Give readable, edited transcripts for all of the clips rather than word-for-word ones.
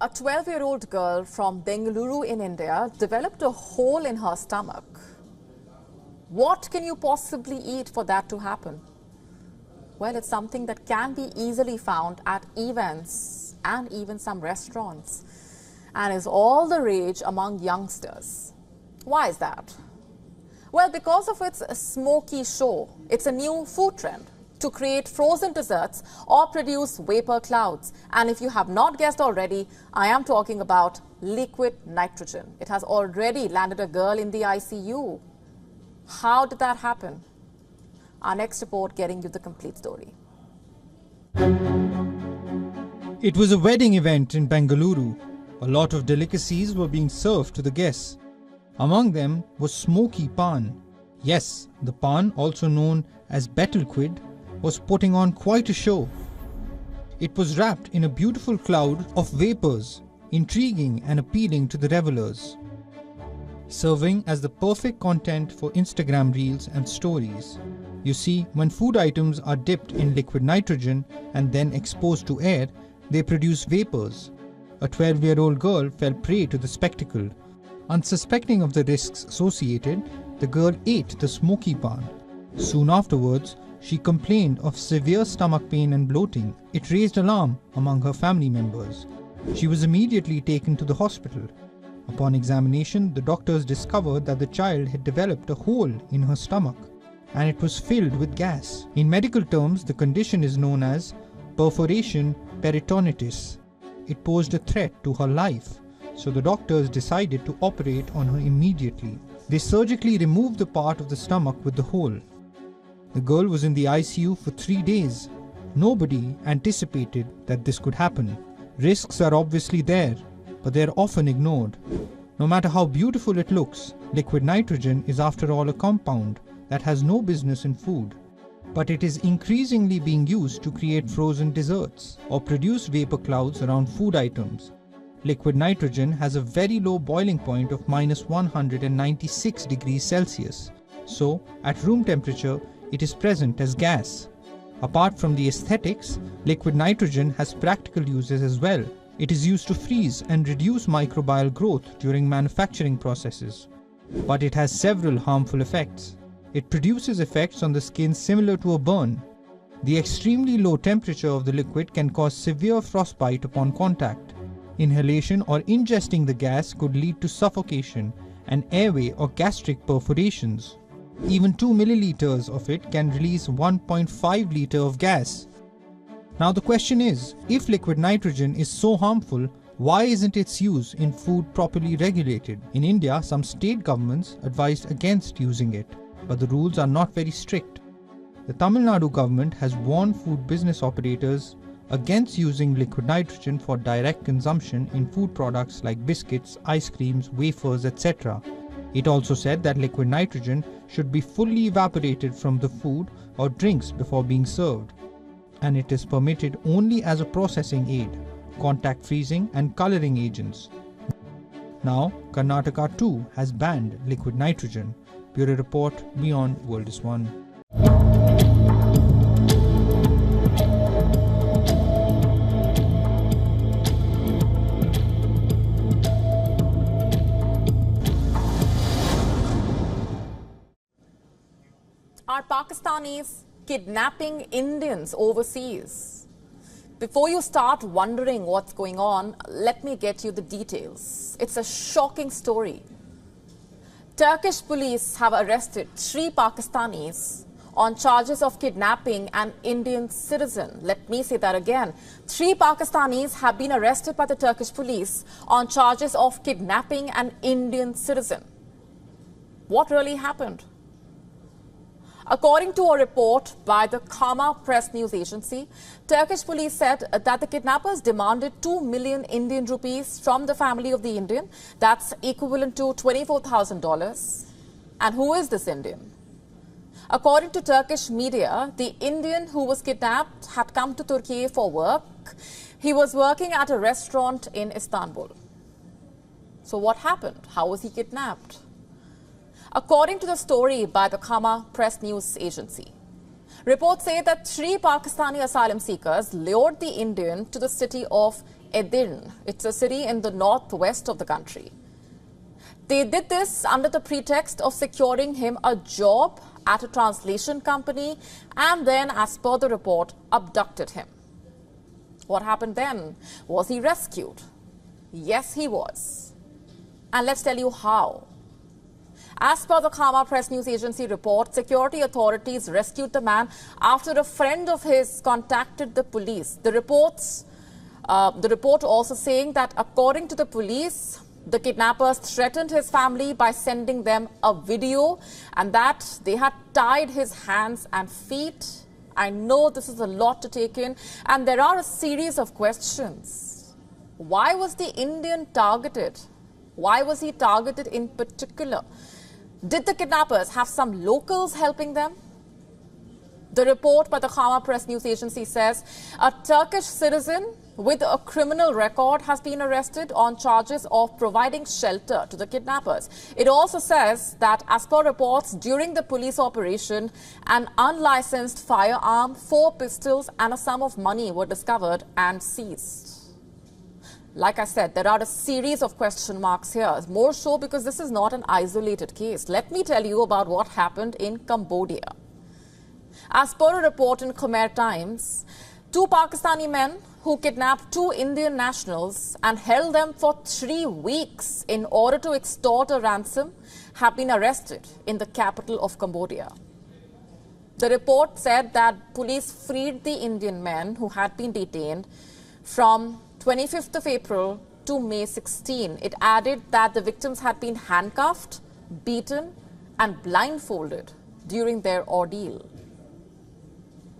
A 12-year-old girl from Bengaluru in India developed a hole in her stomach. What can you possibly eat for that to happen? Well, it's something that can be easily found at events and even some restaurants, and is all the rage among youngsters. Why is that? Well, because of its smoky show. It's a new food trend to create frozen desserts or produce vapor clouds. And if you have not guessed already, I am talking about liquid nitrogen. It has already landed a girl in the ICU. How did that happen? Our next report getting you the complete story. It was a wedding event in Bengaluru. A lot of delicacies were being served to the guests. Among them was Smoky Paan. Yes, the paan, also known as betelquid, was putting on quite a show. It was wrapped in a beautiful cloud of vapors, intriguing and appealing to the revelers, serving as the perfect content for Instagram reels and stories. You see, when food items are dipped in liquid nitrogen and then exposed to air, they produce vapors. A 12-year-old girl fell prey to the spectacle. Unsuspecting of the risks associated, the girl ate the smoky paan. Soon afterwards, she complained of severe stomach pain and bloating. It raised alarm among her family members. She was immediately taken to the hospital. Upon examination, the doctors discovered that the child had developed a hole in her stomach, and it was filled with gas. In medical terms, the condition is known as perforation peritonitis. It posed a threat to her life, so the doctors decided to operate on her immediately. They surgically removed the part of the stomach with the hole. The girl was in the ICU for 3 days. Nobody anticipated that this could happen. Risks are obviously there, but they are often ignored. No matter how beautiful it looks, liquid nitrogen is after all a compound that has no business in food. But it is increasingly being used to create frozen desserts or produce vapor clouds around food items. Liquid nitrogen has a very low boiling point of -196 degrees Celsius. So, at room temperature, it is present as gas. Apart from the aesthetics, liquid nitrogen has practical uses as well. It is used to freeze and reduce microbial growth during manufacturing processes. But it has several harmful effects. It produces effects on the skin similar to a burn. The extremely low temperature of the liquid can cause severe frostbite upon contact. Inhalation or ingesting the gas could lead to suffocation and airway or gastric perforations. Even 2 milliliters of it can release 1.5 liter of gas. Now the question is, if liquid nitrogen is so harmful, why isn't its use in food properly regulated? In India, some state governments advised against using it, but the rules are not very strict. The Tamil Nadu government has warned food business operators against using liquid nitrogen for direct consumption in food products like biscuits, ice creams, wafers, etc. It also said that liquid nitrogen should be fully evaporated from the food or drinks before being served, and it is permitted only as a processing aid, contact freezing and coloring agents. Now, Karnataka too has banned liquid nitrogen. Bureau Report, WION World is One. Are Pakistanis kidnapping Indians overseas? Before you start wondering what's going on, let me get you the details. It's a shocking story. Turkish police have arrested 3 Pakistanis on charges of kidnapping an Indian citizen. Let me say that again. 3 Pakistanis have been arrested by the Turkish police on charges of kidnapping an Indian citizen. What really happened? According to a report by the Kama press news agency, Turkish police said that the kidnappers demanded 2 million Indian rupees from the family of the Indian. That's equivalent to $24,000. And who is this Indian? According to Turkish media, the Indian who was kidnapped had come to Turkey for work. He was working at a restaurant in Istanbul. So what happened? How was he kidnapped? According to the story by the Kama press news agency, Reports say that 3 Pakistani asylum seekers lured the Indian to the city of Edirne. It's a city in the northwest of the country. They did this under the pretext of securing him a job at a translation company and then, as per the report, abducted him. What happened then? Was he rescued? Yes, he was. And let's tell you how. As per the Khama Press News Agency report, security authorities rescued the man after a friend of his contacted the police. The report also saying that according to the police, the kidnappers threatened his family by sending them a video and that they had tied his hands and feet. I know this is a lot to take in, and there are a series of questions. Why was the Indian targeted? Why was he targeted in particular? Did the kidnappers have some locals helping them? The report by the Khama Press News Agency says a Turkish citizen with a criminal record has been arrested on charges of providing shelter to the kidnappers. It also says that, as per reports, during the police operation, an unlicensed firearm, 4 pistols and a sum of money were discovered and seized. Like I said, there are a series of question marks here, more so because this is not an isolated case. Let me tell you about what happened in Cambodia. As per a report in Khmer Times, 2 Pakistani men who kidnapped 2 Indian nationals and held them for 3 weeks in order to extort a ransom have been arrested in the capital of Cambodia. The report said that police freed the Indian men who had been detained from 25th of April to May 16. It added that the victims had been handcuffed, beaten and blindfolded during their ordeal.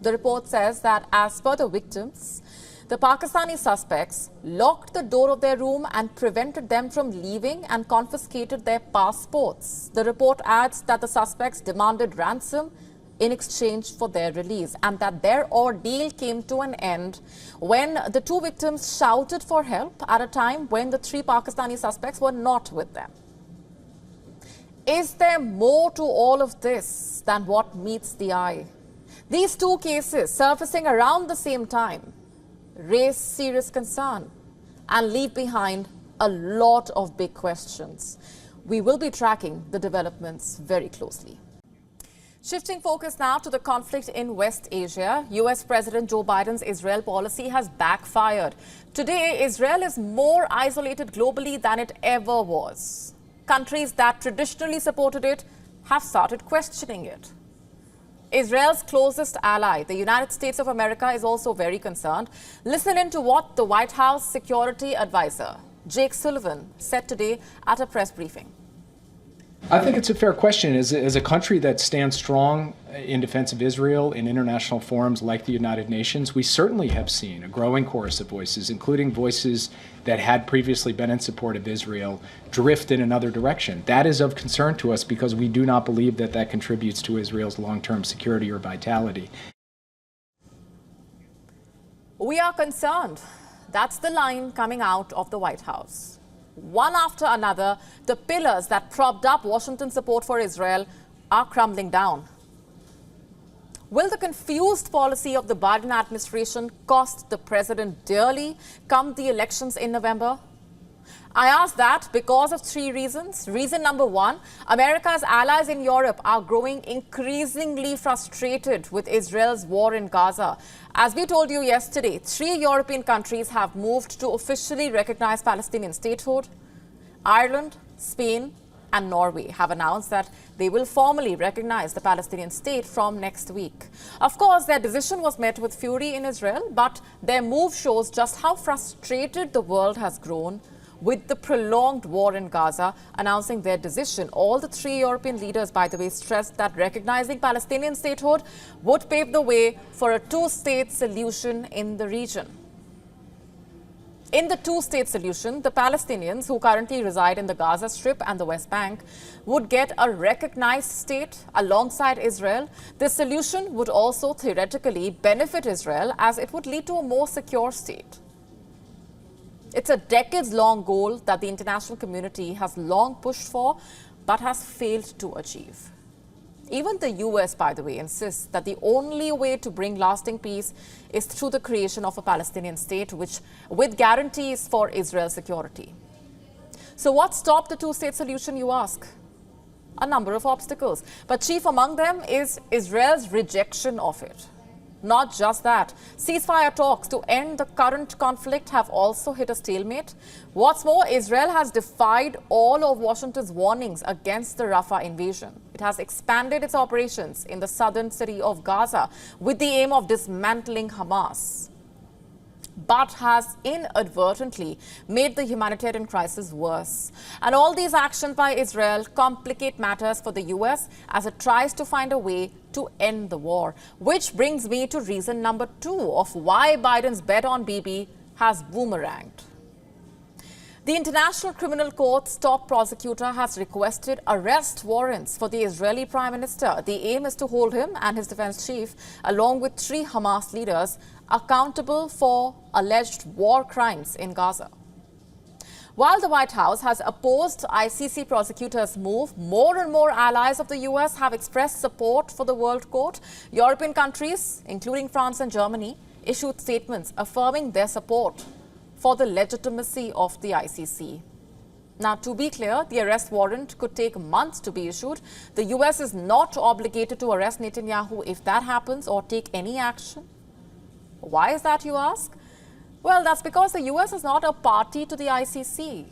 The report says that, as per the victims, the Pakistani suspects locked the door of their room and prevented them from leaving and confiscated their passports. The report adds that the suspects demanded ransom in exchange for their release and that their ordeal came to an end when the 2 victims shouted for help at a time when the 3 Pakistani suspects were not with them. Is there more to all of this than what meets the eye? These 2 cases, surfacing around the same time, raise serious concern and leave behind a lot of big questions. We will be tracking the developments very closely. Shifting focus now to the conflict in West Asia, US President Joe Biden's Israel policy has backfired. Today, Israel is more isolated globally than it ever was. Countries that traditionally supported it have started questioning it. Israel's closest ally, the United States of America, is also very concerned. Listen in to what the White House security advisor, Jake Sullivan, said today at a press briefing. I think it's a fair question. As a country that stands strong in defense of Israel in international forums like the United Nations, we certainly have seen a growing chorus of voices, including voices that had previously been in support of Israel, drift in another direction. That is of concern to us because we do not believe that that contributes to Israel's long-term security or vitality. We are concerned. That's the line coming out of the White House. One after another, the pillars that propped up Washington's support for Israel are crumbling down. Will the confused policy of the Biden administration cost the president dearly come the elections in November? I ask that because of 3 reasons. Reason number 1, America's allies in Europe are growing increasingly frustrated with Israel's war in Gaza. As we told you yesterday, 3 European countries have moved to officially recognize Palestinian statehood. Ireland, Spain and Norway have announced that they will formally recognize the Palestinian state from next week. Of course, their decision was met with fury in Israel, but their move shows just how frustrated the world has grown with the prolonged war in Gaza. Announcing their decision, all the 3 European leaders, by the way, stressed that recognizing Palestinian statehood would pave the way for a 2-state solution in the region. In the 2-state solution, the Palestinians who currently reside in the Gaza Strip and the West Bank would get a recognized state alongside Israel. This solution would also theoretically benefit Israel as it would lead to a more secure state. It's a decades-long goal that the international community has long pushed for but has failed to achieve. Even the US, by the way, insists that the only way to bring lasting peace is through the creation of a Palestinian state with guarantees for Israel's security. So what stopped the two-state solution, you ask? A number of obstacles, but chief among them is Israel's rejection of it. Not just that, ceasefire talks to end the current conflict have also hit a stalemate. What's more, Israel has defied all of Washington's warnings against the Rafah invasion. It has expanded its operations in the southern city of Gaza with the aim of dismantling Hamas, but has inadvertently made the humanitarian crisis worse. And all these actions by Israel complicate matters for the US as it tries to find a way to end the war. Which brings me to reason number 2 of why Biden's bet on Bibi has boomeranged. The International Criminal Court's top prosecutor has requested arrest warrants for the Israeli Prime Minister. The aim is to hold him and his defense chief, along with 3 Hamas leaders, accountable for alleged war crimes in Gaza. While the White House has opposed ICC prosecutors' move, more and more allies of the US have expressed support for the World Court. European countries, including France and Germany, issued statements affirming their support for the legitimacy of the ICC. Now, to be clear, the arrest warrant could take months to be issued. The US is not obligated to arrest Netanyahu if that happens or take any action. Why is that, you ask? Well, that's because the US is not a party to the ICC.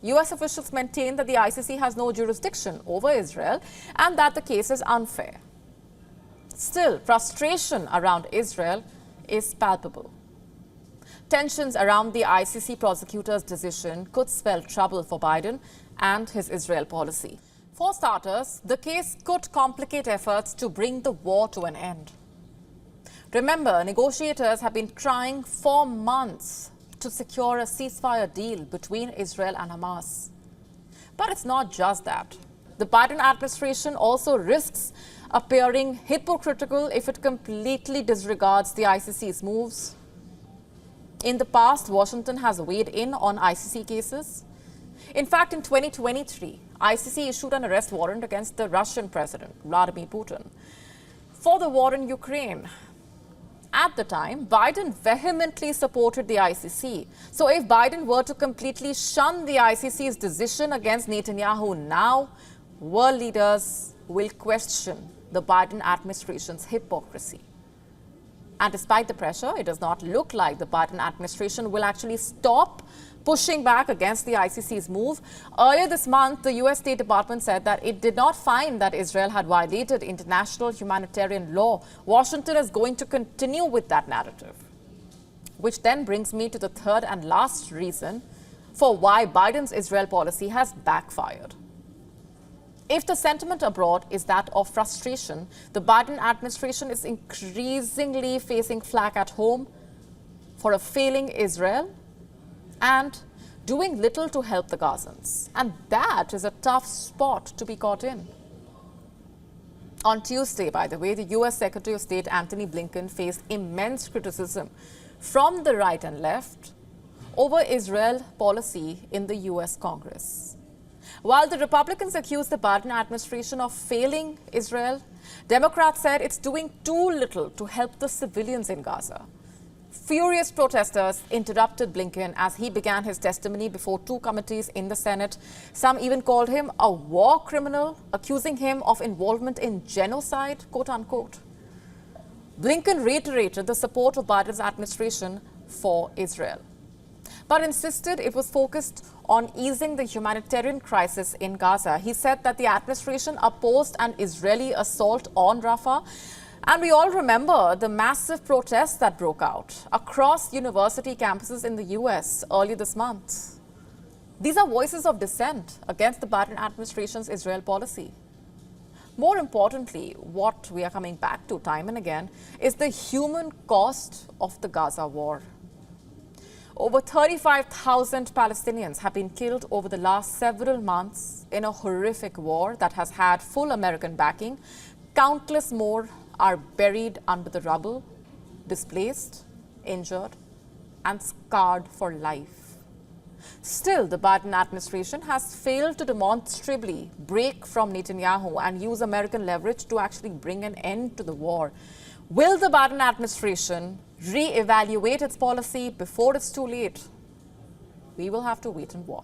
US officials maintain that the ICC has no jurisdiction over Israel and that the case is unfair. Still, frustration around Israel is palpable. Tensions around the ICC prosecutor's decision could spell trouble for Biden and his Israel policy. For starters, the case could complicate efforts to bring the war to an end. Remember, negotiators have been trying for months to secure a ceasefire deal between Israel and Hamas. But it's not just that. The Biden administration also risks appearing hypocritical if it completely disregards the ICC's moves. In the past, Washington has weighed in on ICC cases. In fact, in 2023, ICC issued an arrest warrant against the Russian president, Vladimir Putin, for the war in Ukraine. At the time, Biden vehemently supported the ICC. So if Biden were to completely shun the ICC's decision against Netanyahu now, world leaders will question the Biden administration's hypocrisy. And despite the pressure, it does not look like the Biden administration will actually stop pushing back against the ICC's move. Earlier this month, the US State Department said that it did not find that Israel had violated international humanitarian law. Washington is going to continue with that narrative. Which then brings me to the third and last reason for why Biden's Israel policy has backfired. If the sentiment abroad is that of frustration, the Biden administration is increasingly facing flack at home for a failing Israel and doing little to help the Gazans. And that is a tough spot to be caught in. On Tuesday, by the way, the US Secretary of State Antony Blinken faced immense criticism from the right and left over Israel policy in the US Congress. While the Republicans accused the Biden administration of failing Israel, Democrats said it's doing too little to help the civilians in Gaza. Furious protesters interrupted Blinken as he began his testimony before 2 committees in the Senate. Some even called him a war criminal, accusing him of involvement in genocide, quote unquote. Blinken reiterated the support of Biden's administration for Israel, but insisted it was focused on easing the humanitarian crisis in Gaza. He said that the administration opposed an Israeli assault on Rafah. And we all remember the massive protests that broke out across university campuses in the US early this month. These are voices of dissent against the Biden administration's Israel policy. More importantly, what we are coming back to time and again is the human cost of the Gaza war. Over 35,000 Palestinians have been killed over the last several months in a horrific war that has had full American backing. Countless more are buried under the rubble, displaced, injured, and scarred for life. Still, the Biden administration has failed to demonstrably break from Netanyahu and use American leverage to actually bring an end to the war. Will the Biden administration re-evaluate its policy before it's too late? We will have to wait and watch.